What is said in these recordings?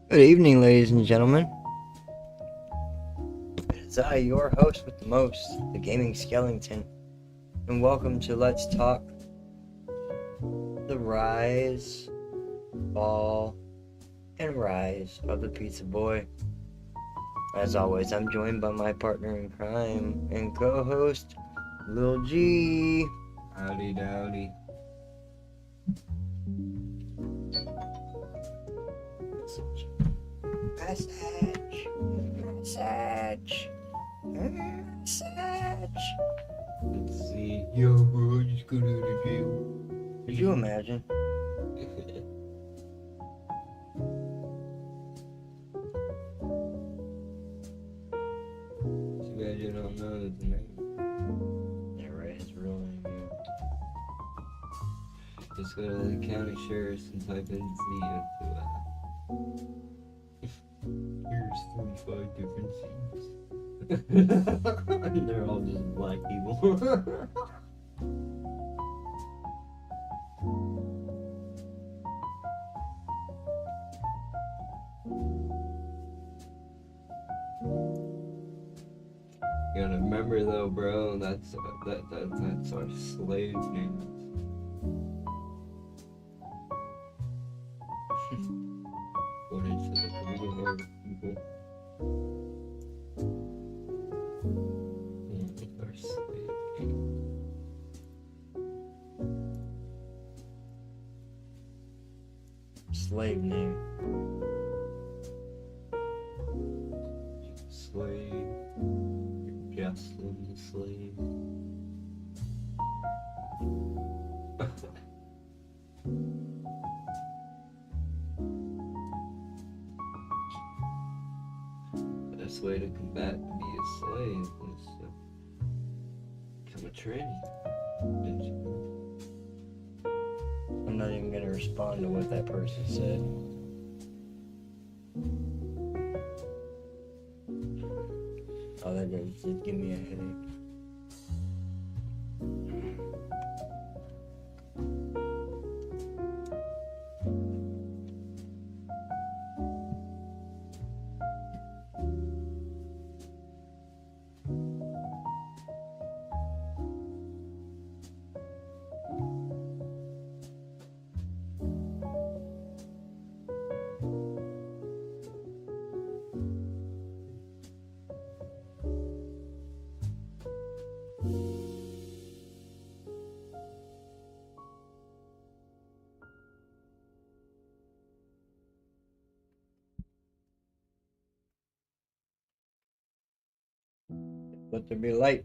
Good evening, ladies and gentlemen. It's I, your host with the most, the Gaming Skellington, and welcome to Let's Talk the Rise, Fall, and Rise of the Pizza Boy. As always, I'm joined by my partner in crime and co-host, Lil G. Howdy dowdy. Message. Let's see. Yo, bro, I just got out of jail. Could you imagine? Too bad you don't know his name. Yeah, right, his real name. Just go to the county sheriff's and type in Z into Here's 45 different Z's. And they're all just black people. You gotta remember though, bro, that's our slave names. According to the Korean people. Our slave names. Slave name. Slave. Jocelyn the slave. Best way to combat to be a slave is to become a tranny. Didn't you know? I'm not even gonna respond to what that person said. Oh, that did give me a headache. Let there be light.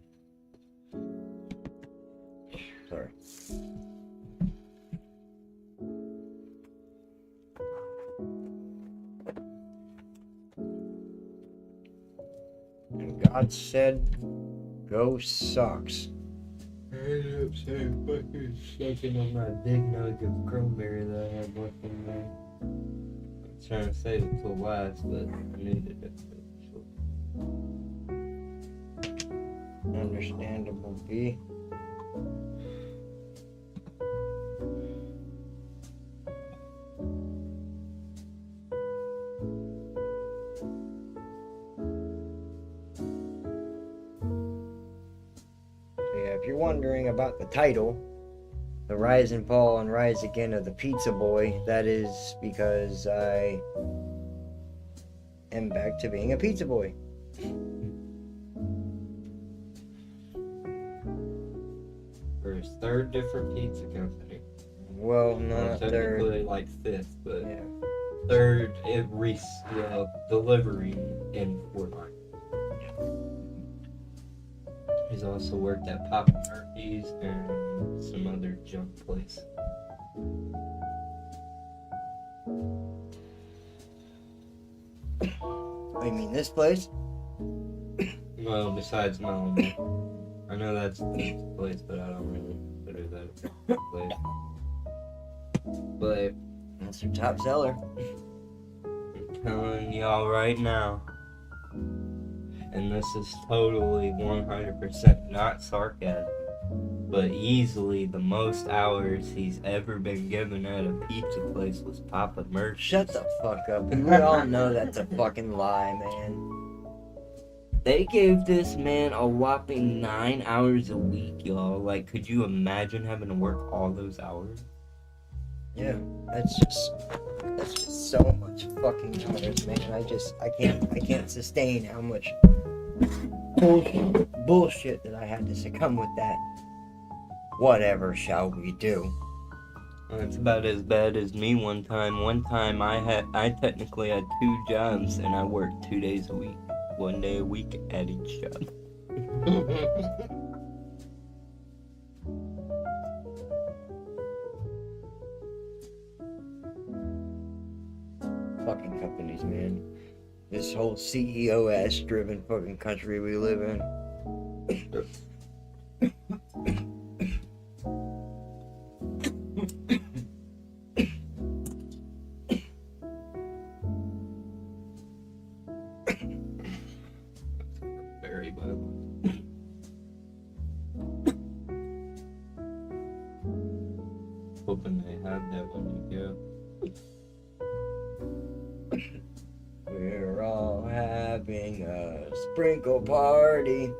Sorry. And God said, go sucks. I ended up saying fucking shaking on my big nug of cranberry that I had left in there. I was trying to save it till last, but I needed it. Understandable, B. If you're wondering about the title, The Rise and Fall and Rise Again of the Pizza Boy, that is because I am back to being a pizza boy. For his third different pizza company. Well, Well, not third. technically like fifth, but Yeah. third delivery in Fort Line. He's also worked at Papa Murphy's and some other junk place. Oh, you mean this place? Well, besides Melanie. I know that's the pizza place, but I don't really consider that a pizza place. But That's your top seller. I'm telling y'all right now, and this is totally 100% not sarcasm. But easily the most hours he's ever been given at a pizza place was Papa Murphy's. Shut the fuck up. We all know that's a fucking lie, man. They gave this man a whopping 9 hours a week, y'all. Like, could you imagine having to work all those hours? Yeah, that's just so much fucking hours, man. I can't sustain how much bullshit that I had to succumb with that. Whatever shall we do? It's about as bad as me one time. One time I technically had 2 jobs and I worked 2 days a week. 1 day a week at each job. Fucking companies, man. This whole CEO ass driven fucking country we live in. Very violent. Hoping they have that when you go. We're all having a sprinkle party.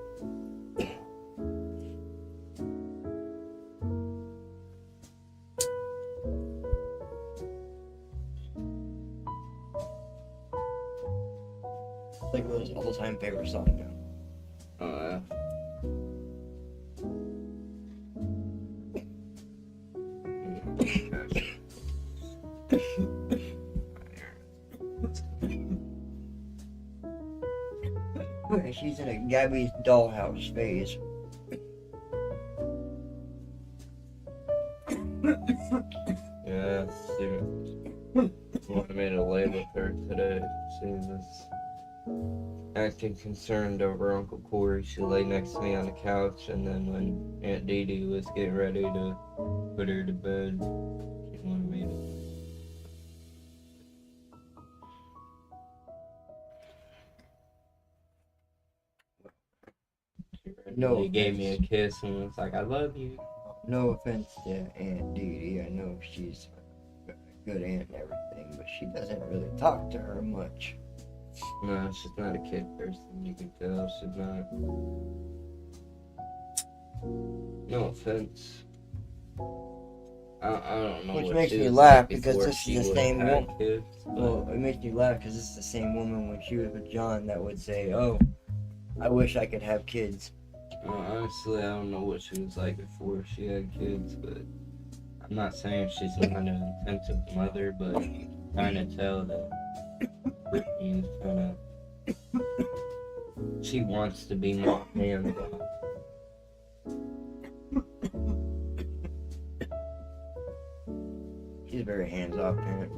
Like Will's all-time favorite song now. Oh, She's in a Gabby's dollhouse phase. yeah, she wanted me to lay with her today. She was acting concerned over Uncle Corey. She lay next to me on the couch, and then when Aunt Dee Dee was getting ready to put her to bed, she wanted me to. No He gave me a offense. kiss and was like, "I love you." No offense to Aunt Dee Dee. I know she's a good aunt and everything, but she doesn't really talk to her much. No, she's not a kid person. You can tell she's not. No offense. I don't know. Which what makes she me was laugh like because before this she is the would've same had woman. kids, but- Well, it makes me laugh because this is the same woman when she was with John that would say, "Oh, I wish I could have kids." honestly, I don't know what she was like before she had kids, but I'm not saying she's not an intensive mother, but kind of tell that Brittany is kind of. She wants to be more hands-on. She's a very hands-off parent.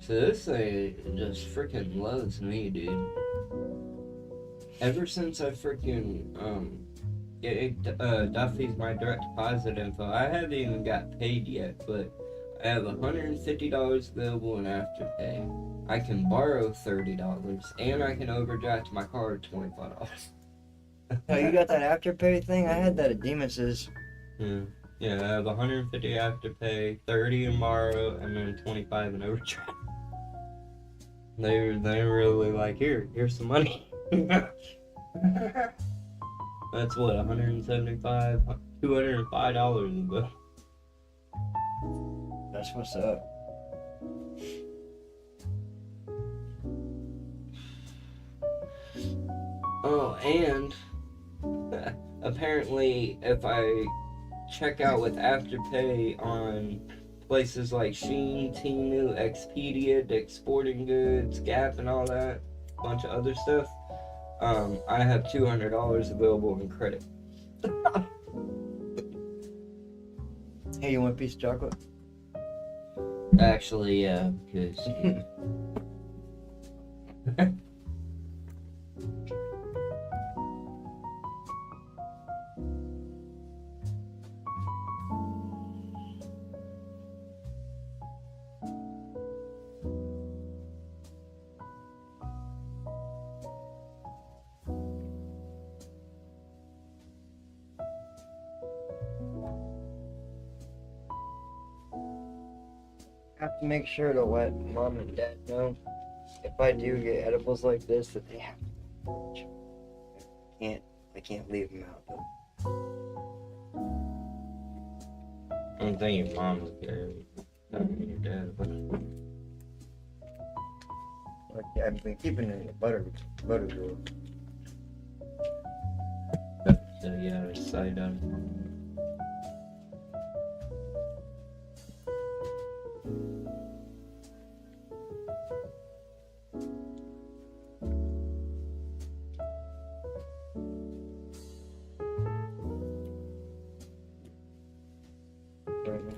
So this thing just freaking loves me, dude. Ever since I freaking gave Duffy's my direct deposit info, I haven't even got paid yet, but I have $150 available in Afterpay. I can borrow $30, and I can overdraft my card $25. Oh, you got that Afterpay thing? I had that at Demus's. Yeah, I have 150 Afterpay, 30 in borrow, and then 25 in overdraft. They really like, here's some money. That's what, $175, $205 ago. That's what's up. Oh, and apparently if I check out with Afterpay on places like Shein, Temu, Expedia, Dick's Sporting Goods, Gap, and all that, a bunch of other stuff, I have $200 available in credit. Hey, you want a piece of chocolate? Actually, yeah, because have to make sure to let mom and dad know if I do get edibles like this that they have to watch. I can't leave them out though. I don't think your mom would care. Not your dad, but Like, I've been keeping it in the butter drawer. so yeah, side out. Right now.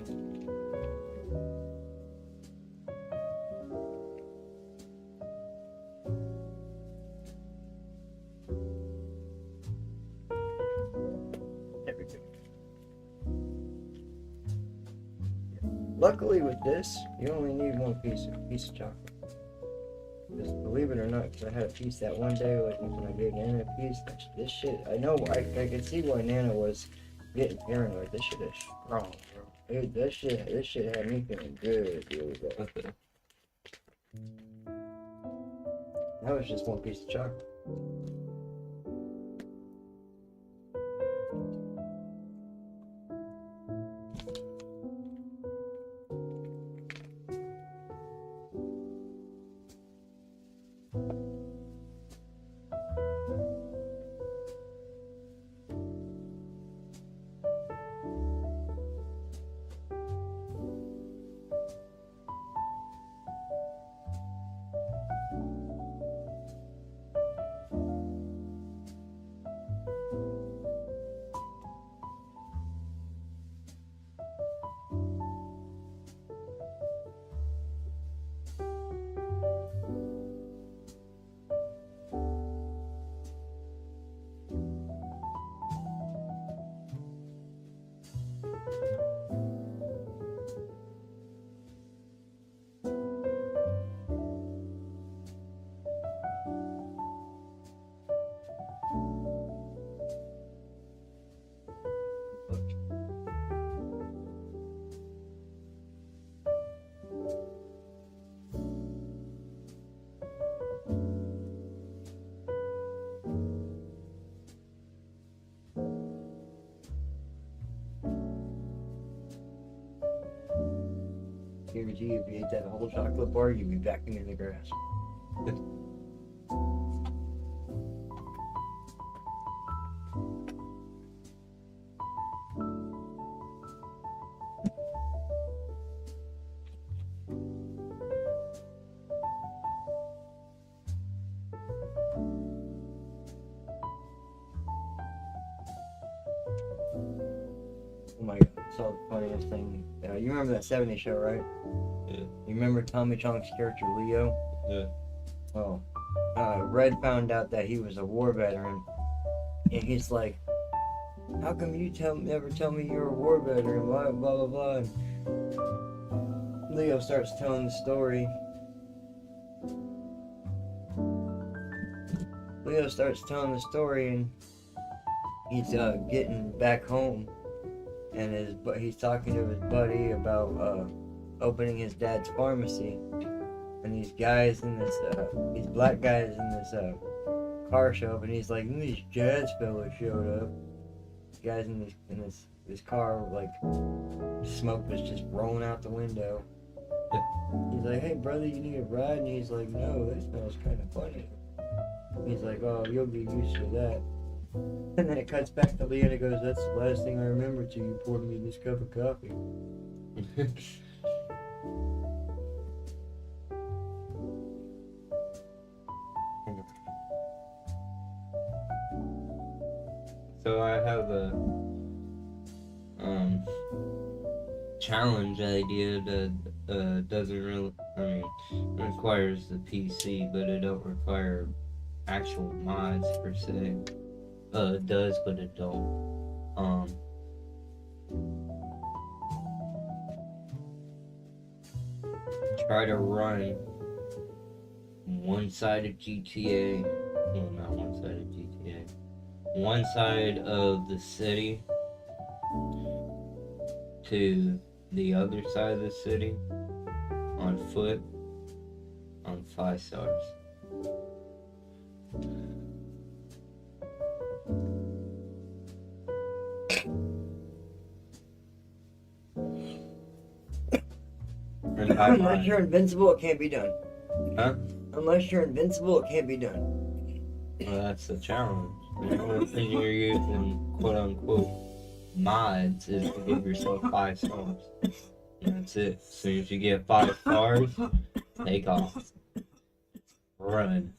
There we go. Luckily with this, you only need one piece of chocolate. Just believe it or not, because I had a piece that one day, like when I gave Nana a piece, this shit, I know, I can see why Nana was getting paranoid. This shit is strong, bro. This shit had me feeling good, dude. That was just one piece of chocolate. Guarantee if you ate that whole chocolate bar, you'd be backing in the grass. Oh my god, I saw the funniest thing. You remember that 70s show, right? Yeah. You remember Tommy Chong's character Leo? Yeah. Well, Red found out that he was a war veteran, and he's like, "How come you never tell me you're a war veteran?" Blah blah blah blah. And Leo starts telling the story. And he's getting back home, and he's talking to his buddy about opening his dad's pharmacy. And these black guys in this car show up, and he's like, "These jazz fellas showed up." These guys in this car, like, smoke was just rolling out the window. He's like, "Hey brother, you need a ride?" And he's like, "No, that smells kind of funny." He's like, "Oh, you'll get used to that." And then it cuts back to Leah and it goes, "That's the last thing I remember till you poured me this cup of coffee." So I have a challenge idea that doesn't really, requires the PC, but it don't require actual mods per se. It does, but it don't. Try to run one side of GTA. Well, not one side of GTA. One side of the city to the other side of the city on foot on 5 stars. And Unless you're invincible, it can't be done. Huh? Unless you're invincible, it can't be done. Well, that's the challenge. The only thing you're using, quote unquote, mods is to give yourself 5 stars. And that's it. As soon as you get 5 stars, take off. Run.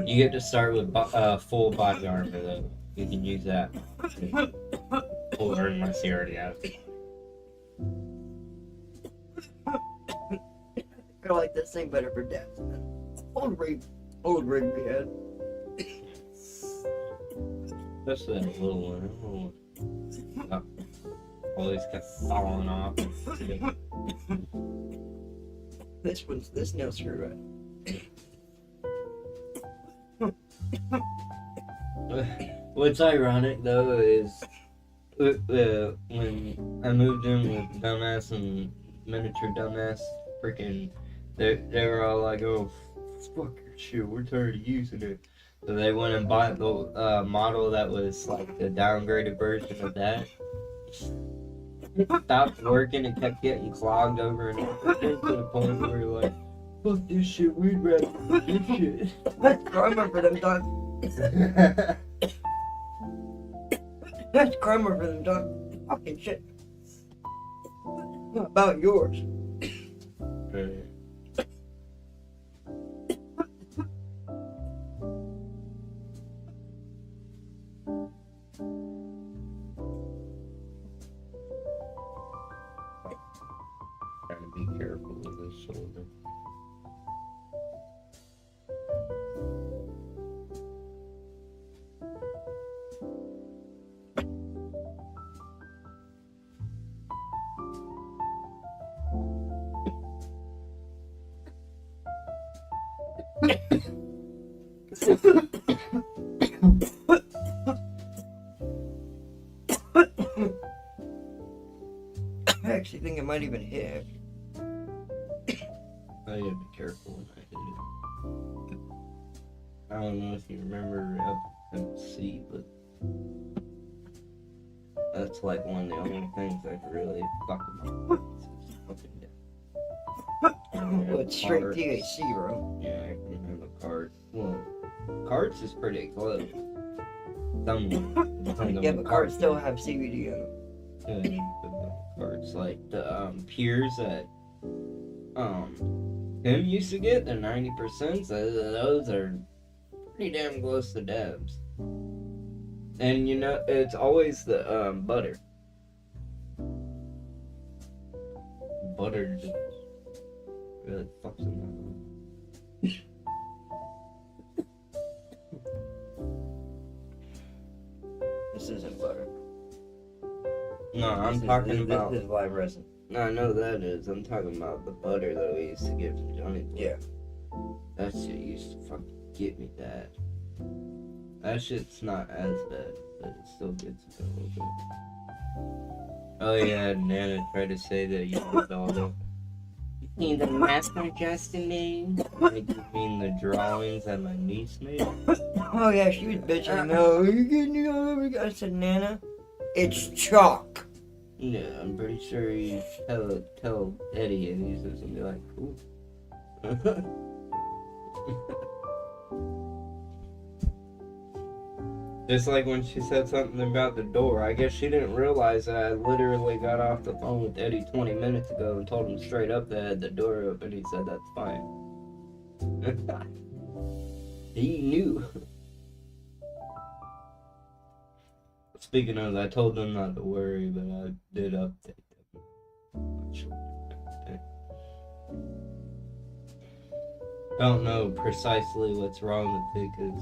You get to start with full body armor though. You can use that. Or unless you already have it. I like this thing better for death. Old rig we had. That's that little one. All these kept falling off. This nail screw What's ironic though is when I moved in with Dumbass and Miniature Dumbass, freaking, they were all like, "Oh, fuck your shit, we're tired of using it." So they went and bought the model that was like the downgraded version of that. It stopped working and kept getting clogged over and over again to the point where we're like, "Fuck this shit, we'd rather do this shit." That's karma for them, dog. That's karma for them, dog. Fucking shit. What about yours? Right. Trying to be careful with this shoulder. I actually think it might even hit. I gotta be careful when I hit it. I don't know if you remember FMC, but that's like one of the only things I could really fuck about. Is fucking death. Well, it's straight Cards. THC, bro. Yeah, I can remember cards. Well, cards is pretty close. Some Yeah, but cards still have CBD in them. Cards like the peers that him used to get, the 90%. Those are pretty damn close to dabs. And you know, it's always the butter. Butter just really fucks them up. This isn't butter. No, I'm talking about. This is live resin. No, I know that is. I'm talking about the butter that we used to get from Johnny Boy. Yeah. That shit used to fucking get me bad. That shit's not as bad, but it still gets me a little bit. Oh yeah, Nana tried to say that you did all the. You mean the master Justin made? Like, you mean the drawings that my niece made? Oh yeah, she was bitching. No, you're getting it all over. I said, Nana, it's chalk. Yeah, I'm pretty sure you tell Eddie and he's just gonna be like, cool. Just like when she said something about the door. I guess she didn't realize that I literally got off the phone with Eddie 20 minutes ago and told him straight up that I had the door open. He said that's fine. He knew. Speaking of, I told them not to worry, but I did update them. Don't know precisely what's wrong with it, because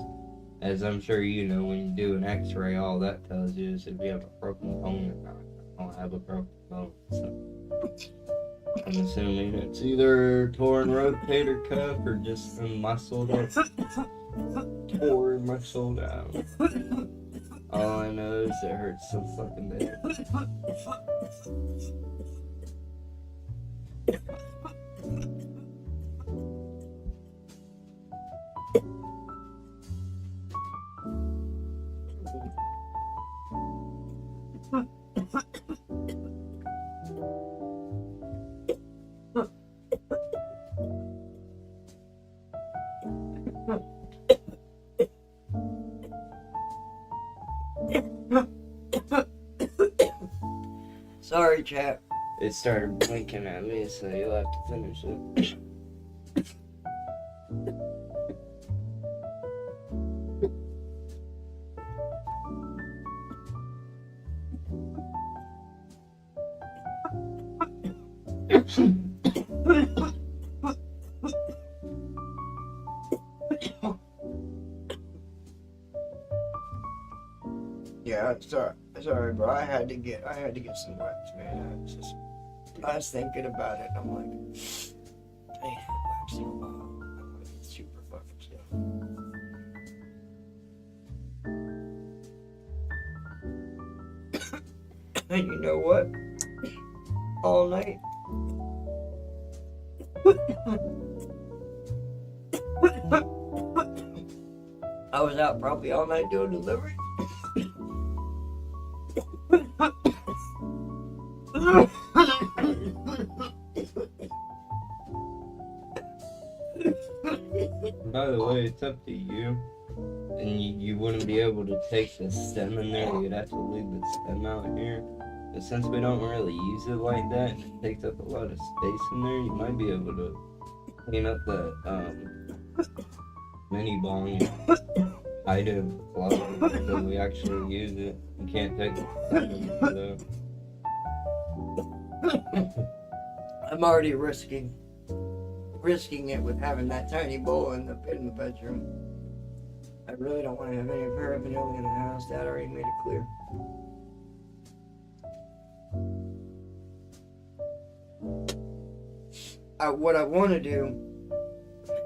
as I'm sure you know, when you do an x-ray, all that tells you is if you have a broken bone or not. I don't have a broken bone, so I'm assuming it's either torn rotator cuff or just some muscle that's tore muscle down. All I know is it hurts so fucking bad. Sorry, chap. It started blinking at me, so you'll have to finish it. Yeah, sorry, bro. I had to get some wax, man. I was thinking about it. I'm like, I ain't had wax in a while. I'm like, it's super fucking still. And you know what? All night. I was out probably all night doing delivery. By the way, it's up to you. And you wouldn't be able to take the stem in there. You'd have to leave the stem out here. But since we don't really use it like that, and it takes up a lot of space in there, you might be able to clean up the mini bong and hide it in the closet until we actually use it. You can't take the stem in there, though. I'm already risking it with having that tiny bowl in the bedroom. I really don't want to have any paraphernalia in the house. Dad already made it clear. What I want to do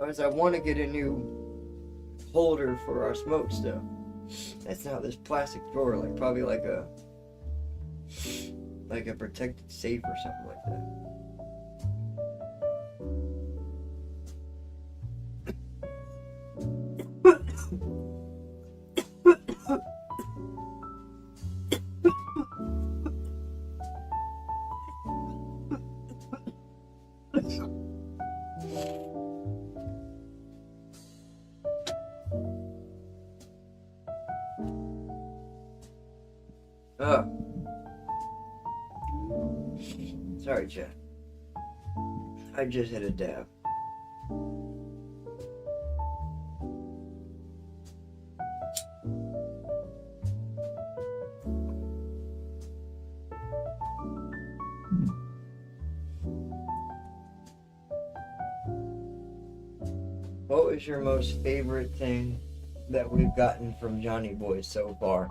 is I want to get a new holder for our smoke stuff. That's not this plastic drawer, like probably like a protected safe or something like that. Sorry, Chad. I just hit a dab. What was your most favorite thing that we've gotten from Johnny Boy so far?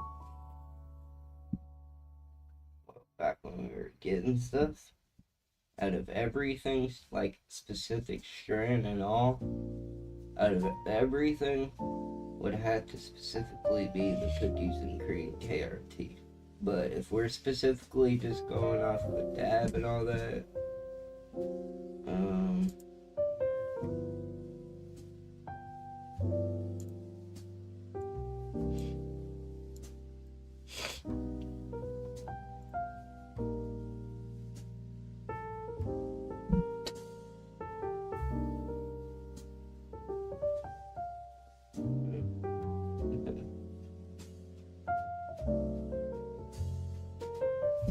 Back when we were getting stuff, out of everything, like specific strain and all, out of everything, would have to specifically be the cookies and cream KRT. But if we're specifically just going off of a dab and all that,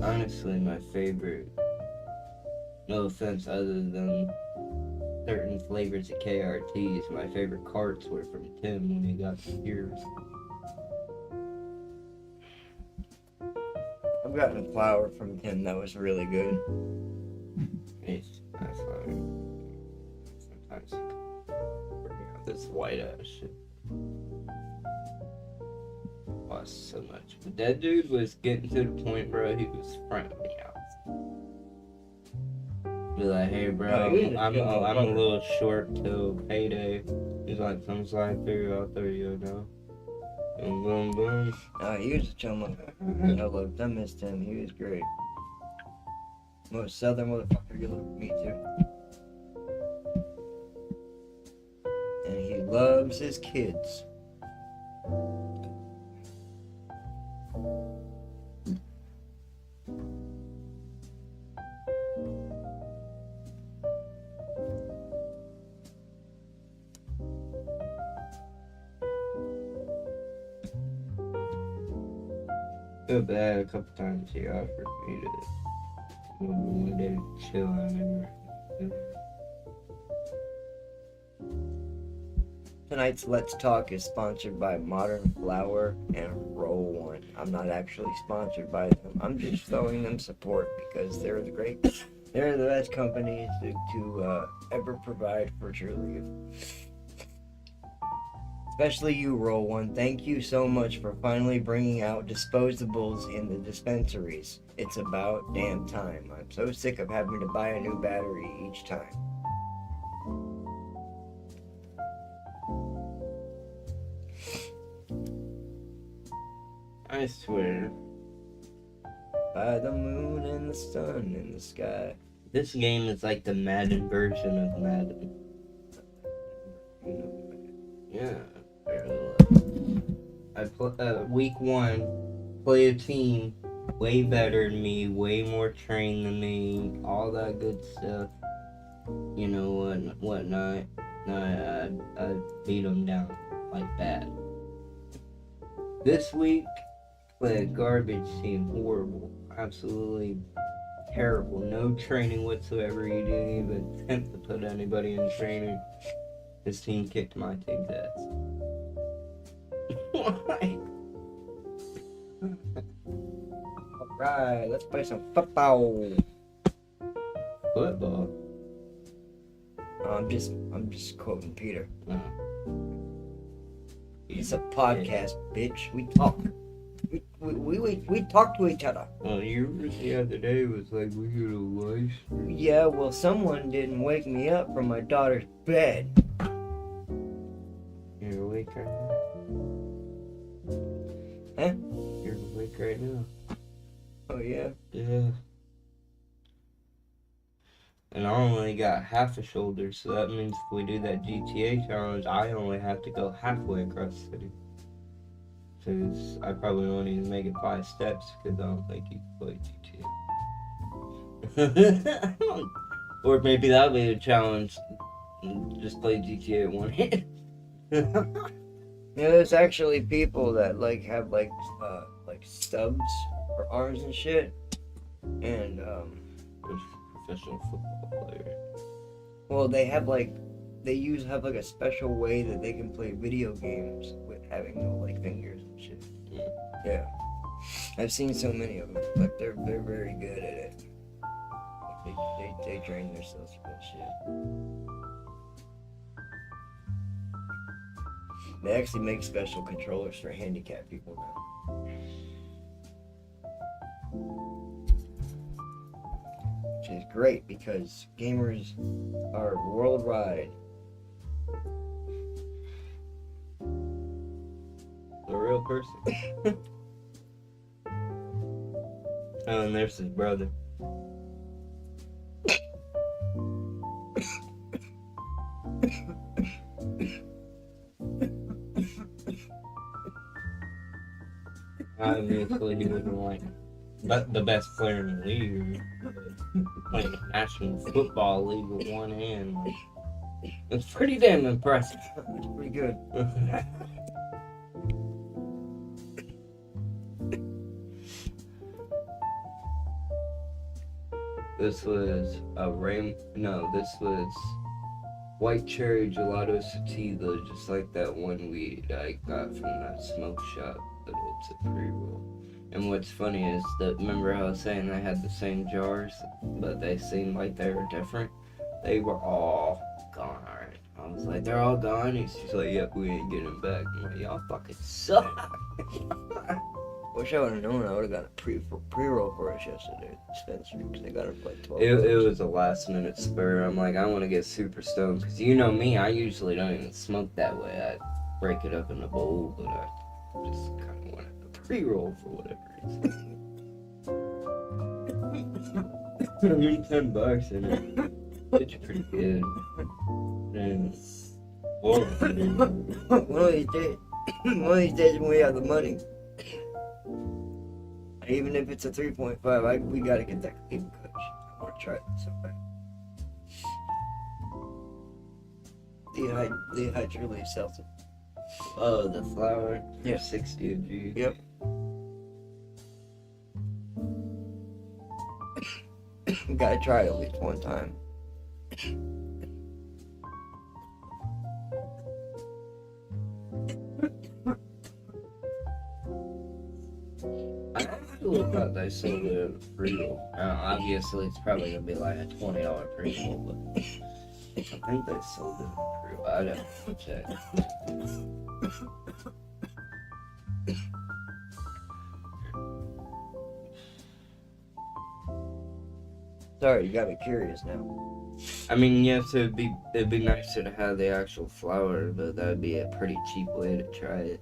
honestly, my favorite, no offense other than certain flavors of KRTs, my favorite carts were from Tim when he got the Cures. I've gotten a flower from Tim that was really good. It's nice flower. Sometimes bring out this white ass shit. Lost so much. But that dude was getting to the point, bro, he was fronting me out. Be like, hey, bro, I'm a little short till payday. He's like, come slide through, I'll throw you a no. Boom, boom, boom. He was a chum. I missed him. He was great. Most southern motherfucker you'll ever meet, too. And he loves his kids. Feel bad a couple times he offered me to one day chill. I remember. Tonight's Let's Talk is sponsored by Modern Flower and Roll One. I'm not actually sponsored by them. I'm just showing them support because they're the great. They're the best companies to ever provide for cheerleaders. Especially you, Roll One. Thank you so much for finally bringing out disposables in the dispensaries. It's about damn time. I'm so sick of having to buy a new battery each time. I swear. By the moon and the sun in the sky. This game is like the Madden version of Madden. Yeah. I put week 1, play a team way better than me, way more trained than me, all that good stuff. You know whatnot. I beat them down like that. This week, play a garbage team, horrible, absolutely terrible. No training whatsoever. You didn't even attempt to put anybody in training. This team kicked my team's ass. Why? Alright, let's play some football. Football? I'm just quoting Peter. Oh. It's a podcast, bitch. We talk. We talk to each other. Well, you the other day was like, we get a life. Yeah, well, someone didn't wake me up from my daughter's bed. You're awake right now? Huh? You're awake right now. Oh, yeah? Yeah. And I only got half a shoulder, so that means if we do that GTA challenge, I only have to go halfway across the city. Because I probably won't even make it 5 steps, because I don't think you can play GTA. Or maybe that'll be a challenge. Just play GTA at one hand. Yeah, there's actually people that have like stubs for arms and shit. And Professional football player. well, they have have a special way that they can play video games with having no fingers and shit. Yeah. I've seen so many of them. Like they're very good at it. They train themselves for that shit. They actually make special controllers for handicapped people now. Which is great because gamers are worldwide. A real person. And there's his brother. Obviously, he wasn't but the best player in the league, playing the National Football League with one hand. It's pretty damn impressive. It's pretty good. This was this was white cherry gelato sativa, just like that one weed I got from that smoke shop, but it's a pre-roll. And what's funny is that, remember how I was saying I had the same jars, but they seemed like they were different? They were all gone already. I was like, they're all gone? He's just like, yep, we ain't getting them back. I'm like, y'all fucking suck. Wish I would have known. I would have got a pre-roll for us yesterday at the dispensary because they got it for like 12 It was a last minute spur. I'm like, I want to get super stoned because you know me, I usually don't even smoke that way. I break it up in a bowl, but I just pre-roll for whatever reason. I mean, $10 and it's pretty good. And one of these days when we have the money, even if it's a 3.5, we gotta get that Khalifa Kush. I want to try it so bad. Lehigh truly sells it. oh, the flower. Yeah. 60 of you. Yep. Gotta try it at least one time. I actually thought they sold it at a pre-roll. Obviously, it's probably gonna be like a $20 pre-roll, but I think they sold it at a pre-roll. I'd have to check. Sorry, you got me curious now. I mean, yes, it'd be nicer to have the actual flower, but that'd be a pretty cheap way to try it.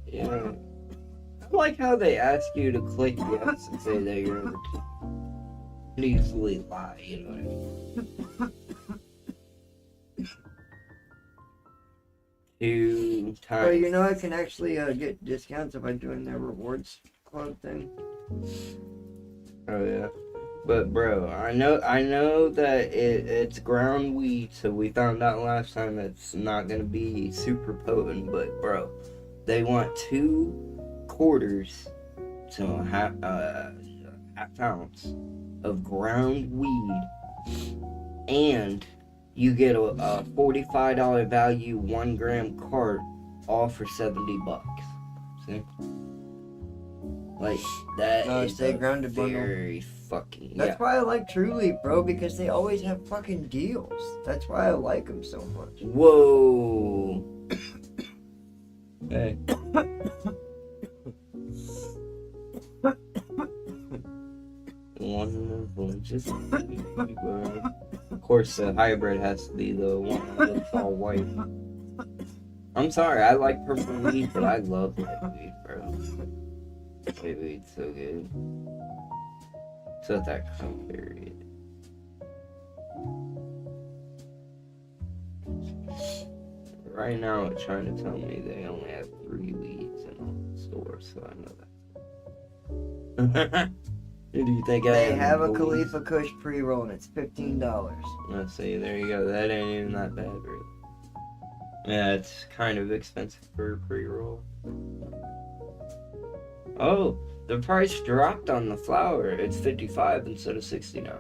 Yeah. I like how they ask you to click yes and say that you're over two. Could easily lie, you know what I mean? 2 times. Oh, you know I can actually get discounts if I'm doing their rewards club thing. Oh yeah. But bro, I know that it's ground wheat, so we found out last time it's not gonna be super potent, but bro, they want 2 quarters to a half ounce of ground weed, and you get a $45 value 1 gram cart, all for $70. See? Like that is stay a grounded bundle. very fucking That's why I like True Leaf, bro, because they always have fucking deals. That's why I like them so much. Whoa. Hey. Wonderful, just of course, the hybrid has to be the one that's all white. I'm sorry, I like purple weed, but I love white weed, bro. White weed's so good. So that cranberry. Right now, it's trying to tell me they only have 3 weeds in the store, so I know that. Who do you think I They am, have a boys? Khalifa Kush pre-roll and it's $15. Let's see, there you go. That ain't even that bad, really. Yeah, it's kind of expensive for a pre-roll. Oh, the price dropped on the flower. It's 55 instead of 60 now.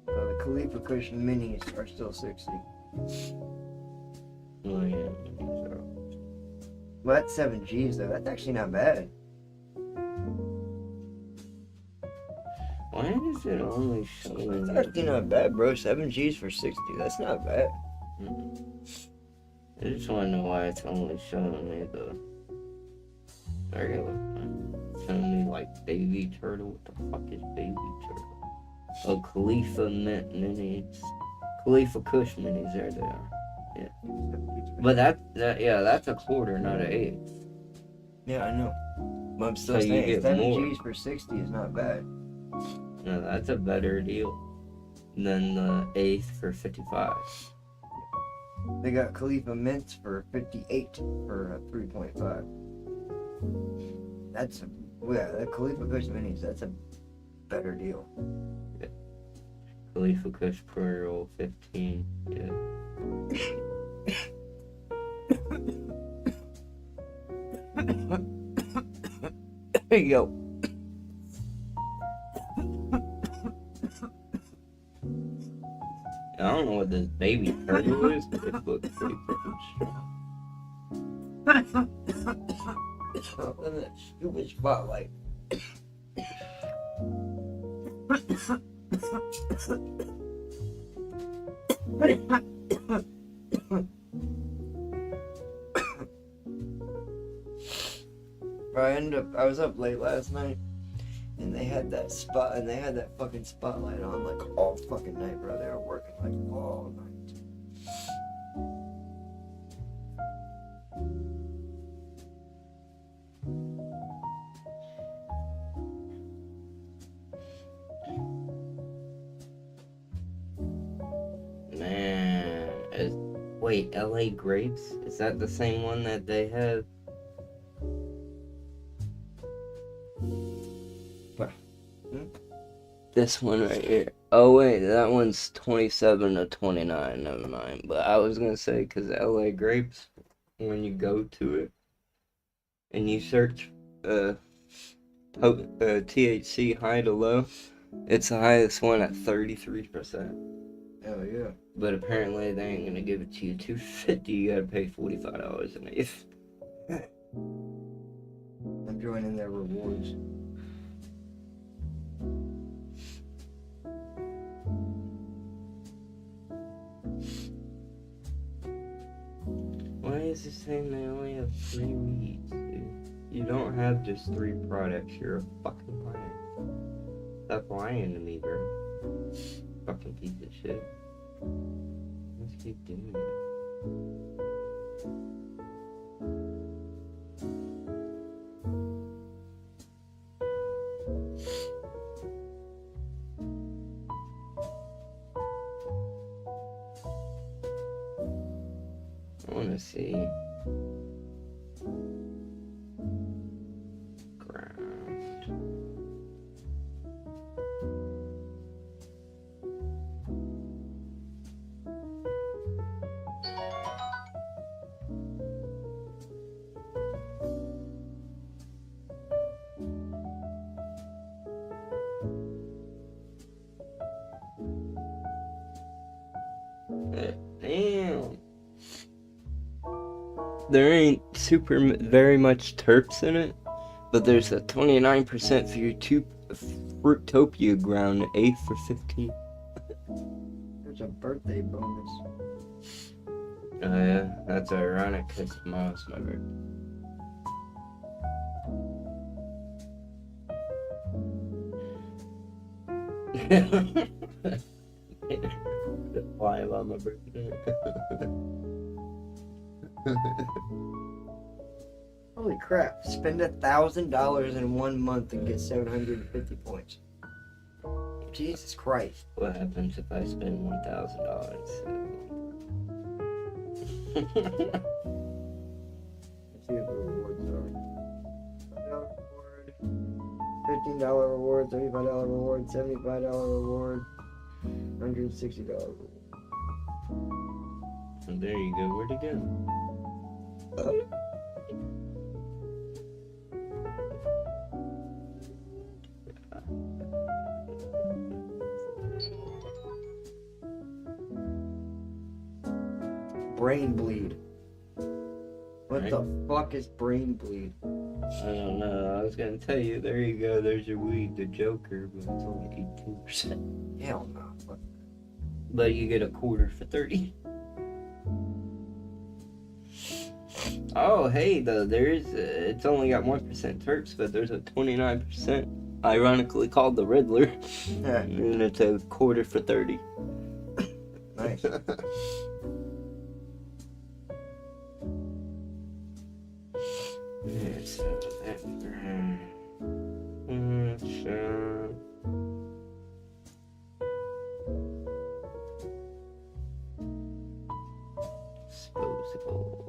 The Khalifa Kush minis are still 60. Oh, yeah. So. Well, that's 7 Gs though. That's actually not bad. Why is it only showing? That's actually not bad, bro. 7 Gs for 60. That's not bad. I just want to know why it's only showing me the regular one. It's showing me like baby turtle. What the fuck is baby turtle? Oh, Khalifa minis. Khalifa Kush minis. There they are. Yeah. But that's a quarter, not an eighth. Yeah, I know. But I'm still So you saying get 7 more. Gs for 60 is not bad. No, that's a better deal than the eighth for 55. They got Khalifa mints for 58 for 3.5. That's the Khalifa Kush minis. That's a better deal. Yeah. Khalifa Kush pre-roll 15. Yeah. There you go. I don't know what this baby turtle is, but it looks pretty freaking strong. In that stupid spotlight. I was up late last night, and they had that fucking spotlight on like all fucking night, bro. They were working like all night. Man, wait, LA Grapes? Is that the same one that they have? This one right here. Oh wait, that one's 27 to 29. Never mind. But I was gonna say, cause LA Grapes, when you go to it and you search THC high to low, it's the highest one at 33%. Hell yeah. But apparently they ain't gonna give it to you $250. You gotta pay $45 an eighth. I'm joining their rewards. Why is it saying they only have 3 weeds, dude? You don't have just 3 products. You're a fucking liar. Stop lying to me, bro. Fucking piece of shit. Let's keep doing it. I wanna see. Ground. Damn. There ain't very much terps in it, but there's a 29% Fruitopia ground, 8 for 15. There's a birthday bonus. Oh yeah, that's ironic because tomorrow's my birthday. Why about my birthday? Holy crap! Spend $1,000 in 1 month and get 750 points. Jesus Christ! What happens if I spend $1,000? Let's see what the rewards are. $15 reward, $35 reward, $75 reward, $160 reward. And there you go. Where'd it go? Brain bleed. What Right. the fuck is brain bleed? I don't know. I was gonna tell you. There you go. There's your weed, the Joker, but it's only 18%. Hell no. Fuck. But you get a quarter for 30. Oh, hey, though, it's only got 1% terps, but there's a 29%, ironically called the Riddler, Yeah, and it's a quarter for 30. nice. Yeah, so that's disposable.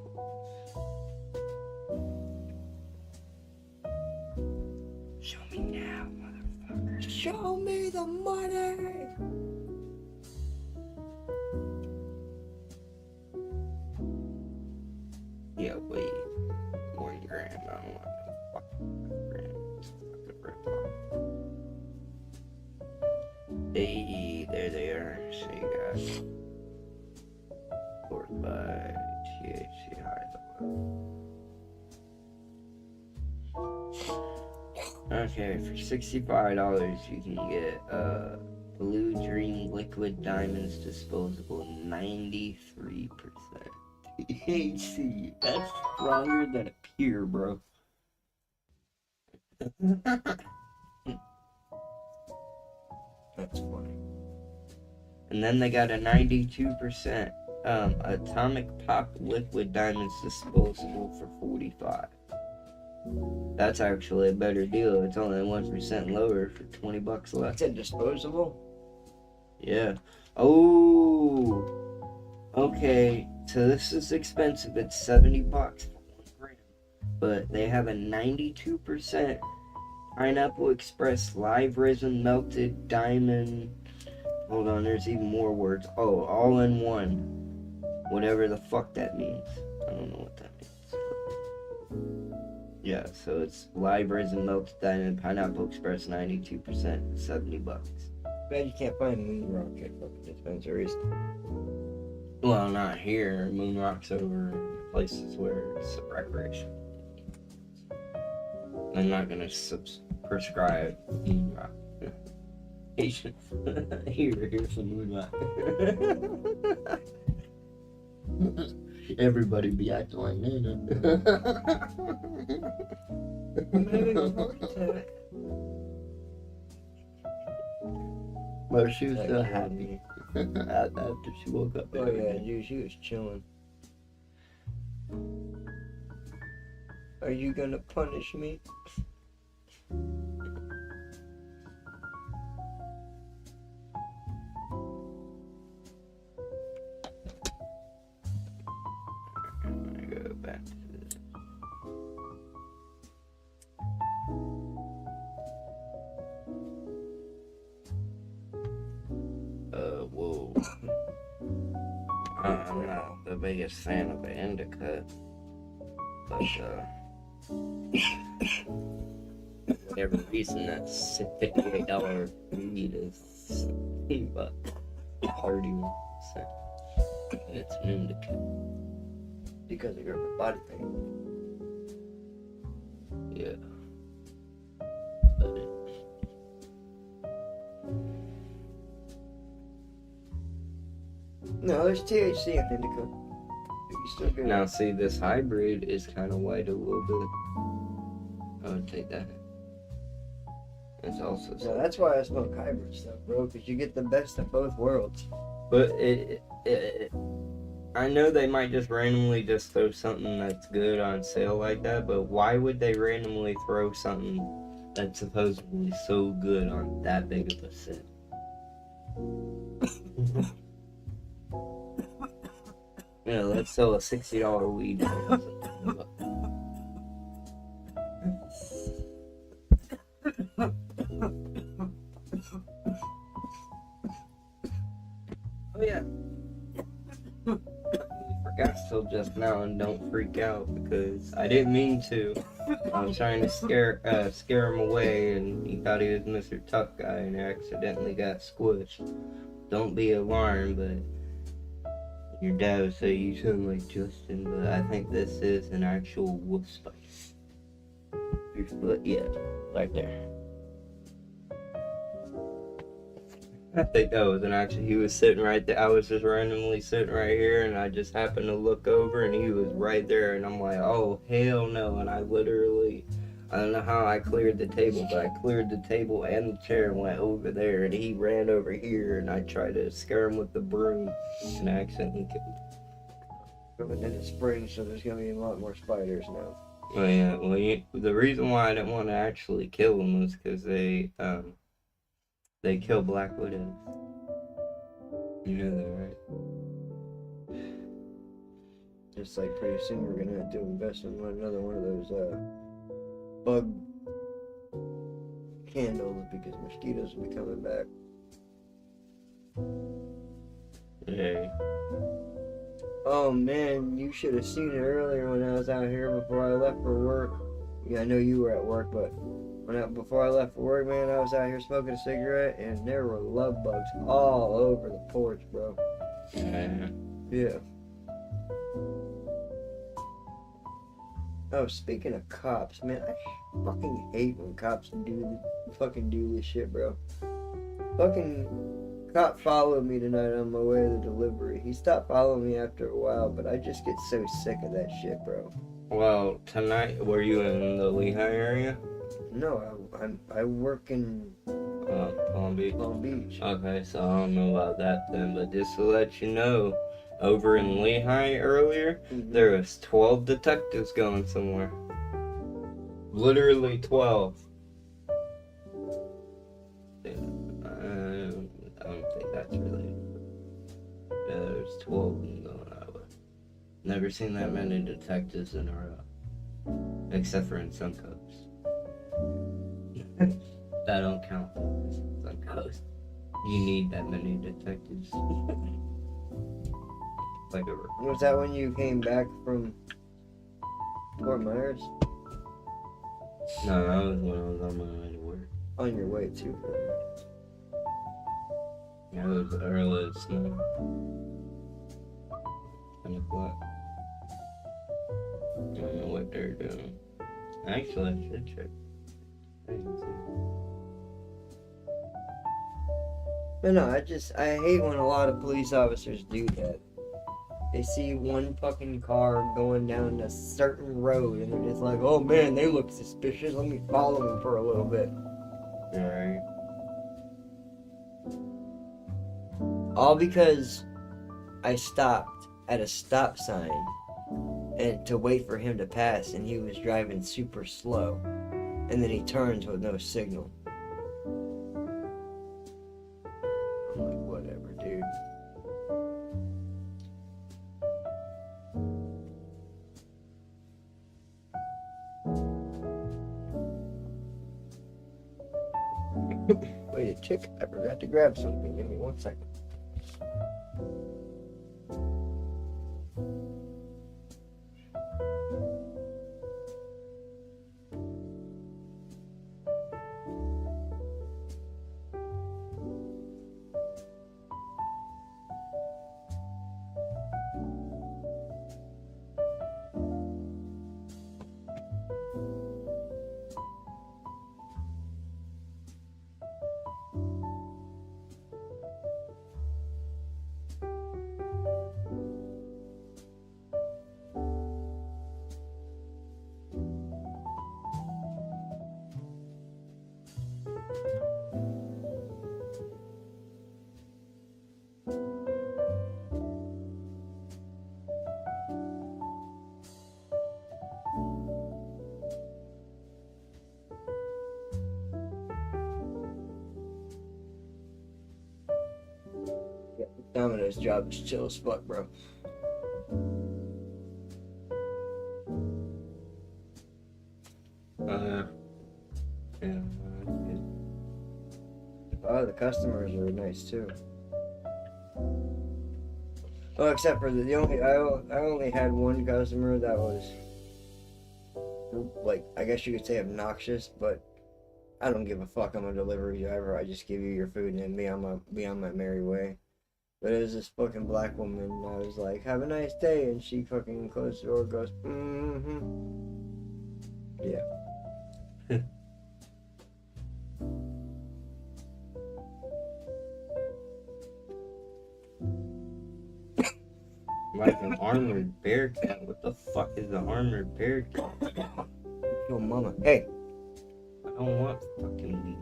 Show me now, motherfucker. Show me the money! Yeah, wait. 1 gram. I don't want no fucking gram. It's a fucking rip-off. Hey, there they are. So you got 4th by THC high level. Okay, for $65 you can get Blue Dream Liquid Diamonds Disposable 93% THC. That's stronger than a peer, bro. That's funny. And then they got a 92% atomic pop liquid diamonds disposable for 45. That's actually a better deal. It's only 1% lower for $20 less. It's a disposable? Yeah. Oh. Okay. So this is expensive. It's $70 for 1 gram. But they have a 92% Pineapple Express live resin melted diamond. Hold on, there's even more words. Oh, all in one. Whatever the fuck that means. I don't know what that means. Yeah, so it's live resin melted diamond Pineapple Express 92%, $70. Bad you can't find Moon Rock at fucking dispensaries. Well, not here. Moon Rock's over in places where it's recreation. I'm not gonna prescribe Moon Rock. Patience. Here's some Moon Rock. Everybody be acting like Nana. But she was so happy after she woke up. Oh yeah, dude, she was chilling. Are you gonna punish me? I'm gonna go back to this. Whoa. I'm not the biggest fan of the indica, but whatever reason that $58 weed is about 31%. It's an indica. Because of your body pain. Yeah. But No, there's THC in indica. You still good. now see, this hybrid is kind of white a little bit. I would take that. It's also No, that's why I smoke hybrid stuff, bro, because you get the best of both worlds. But I know they might just randomly just throw something that's good on sale like that, but why would they randomly throw something that's supposedly so good on that big of a set? Yeah, let's sell a $60 weed. Oh yeah. Forgot till just now, and don't freak out because I didn't mean to. I was trying to scare him away, and he thought he was Mr. Tough Guy and accidentally got squished. Don't be alarmed, but your dad would say you sound like Justin, but I think this is an actual wolf spice. Your foot, yeah, right there. I think that was an actually, he was sitting right there. I was just randomly sitting right here, and I just happened to look over, and he was right there, and I'm like, oh, hell no. And I literally, I don't know how I cleared the table, but I cleared the table and the chair and went over there, and he ran over here, and I tried to scare him with the broom, and I accidentally killed him. But then it's spring, so there's gonna be a lot more spiders now. Well, yeah, the reason why I didn't want to actually kill him was because they kill black widows. You know that, right? Just like pretty soon we're gonna have to invest in another one of those bug candles because mosquitoes will be coming back. Hey. Oh man, you should have seen it earlier when I was out here before I left for work. Yeah, I know you were at work, but before I left for work, man, I was out here smoking a cigarette, and there were love bugs all over the porch, bro. Yeah. Oh, speaking of cops, man, I fucking hate when cops do this shit, bro. Fucking cop followed me tonight on my way to the delivery. He stopped following me after a while, but I just get so sick of that shit, bro. Well, tonight, were you in the Lehigh area? No, I work in Palm Beach. Palm Beach. Okay, so I don't know about that then, but just to let you know, over in Lehigh earlier, there was 12 detectives going somewhere. Literally 12. Yeah, I don't think that's related. Yeah, there's 12 of them going that way. Never seen that many detectives in a row. Except for in Suncoast. That don't count. Suncoast. You need that many detectives. Like a... Was that when you came back from Fort Myers? No, that was when I was on my way to work. On your way to Fort Myers. Yeah, it was early as snow. 10 o'clock. I don't know what they're doing. Actually, I should check. I didn't see. But no, I hate when a lot of police officers do that. They see one fucking car going down a certain road and they're just like, oh man, they look suspicious, let me follow them for a little bit. Alright. All because I stopped at a stop sign and to wait for him to pass and he was driving super slow. And then he turns with no signal. I'm like, whatever, dude. Wait a tick, I forgot to grab something. Give me 1 second. Domino's job is chill as fuck, bro. Yeah. Oh, the customers are nice too. Well, except for I only had one customer that was, like, I guess you could say obnoxious, but I don't give a fuck. I'm a delivery driver. I just give you your food and then be on my merry way. But it was this fucking black woman. And I was like, "Have a nice day," and she fucking closed the door, and goes, Yeah. Like an armored bearcat. What the fuck is an armored bearcat? Your mama. Hey. I don't want fucking weed.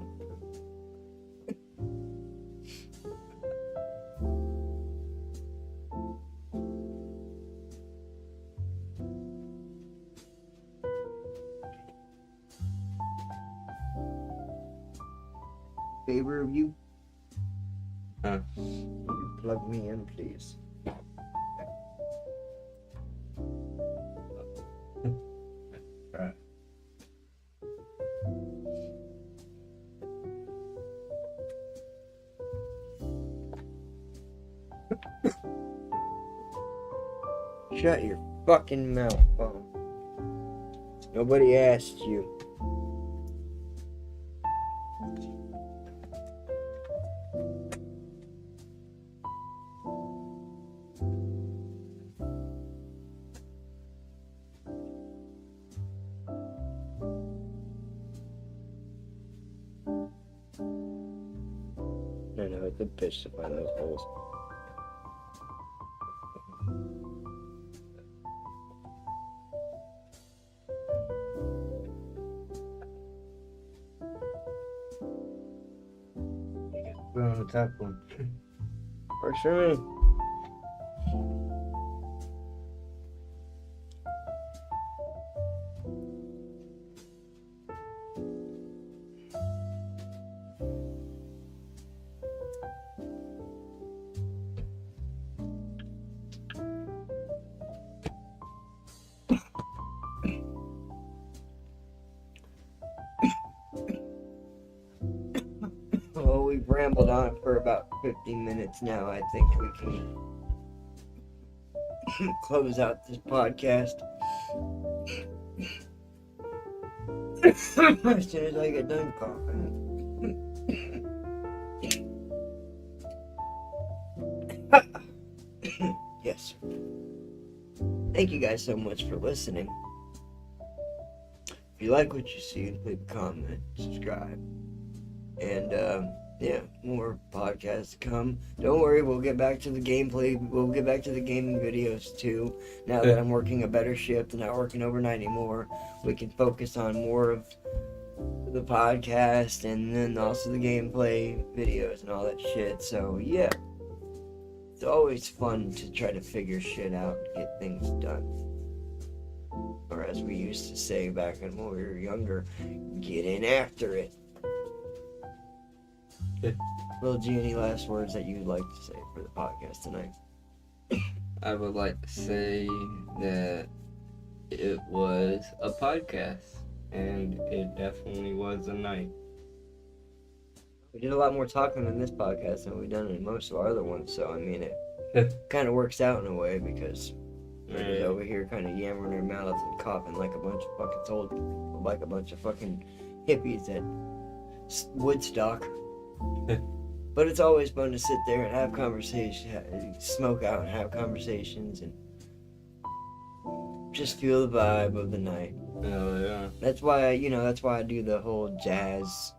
Favor of you? Huh? You plug me in, please. Right. Shut your fucking mouth, phone. Nobody asked you. I know, it's a bitch to find those holes. We're on the top one. For sure. Well, we've rambled on for about 15 minutes now. I think we can close out this podcast. As soon as I get done coughing. Yes. Thank you guys so much for listening. If you like what you see, leave a comment, subscribe. And yeah, more podcasts to come. Don't worry, we'll get back to the gameplay. We'll get back to the gaming videos too. Now that I'm working a better shift and not working overnight anymore, we can focus on more of the podcast and then also the gameplay videos and all that shit. So yeah, it's always fun to try to figure shit out and get things done. Or as we used to say back when we were younger, get in after it. Lil G, any last words that you'd like to say for the podcast tonight? I would like to say that it was a podcast, and it definitely was a night. We did a lot more talking in this podcast than we've done in most of our other ones, so I mean, it kind of works out in a way because we're just over here kind of yammering our mouths and coughing like a bunch of fucking old people, like a bunch of fucking hippies at Woodstock. But it's always fun to sit there and have conversations, smoke out and have conversations and just feel the vibe of the night. Oh yeah. That's why I do the whole jazz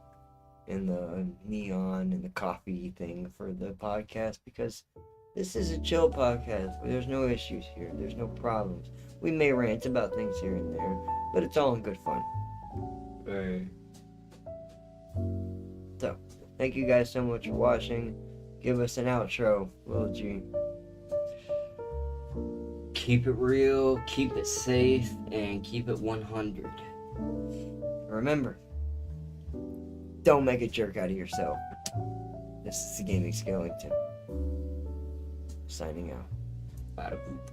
and the neon and the coffee thing for the podcast, because this is a chill podcast. There's no issues here. There's no problems. We may rant about things here and there, but it's all in good fun. Right. So, thank you guys so much for watching. Give us an outro, Lil G. Keep it real, keep it safe, and keep it 100. Remember, don't make a jerk out of yourself. This is the Gaming Skellington. Signing out. Bada boop.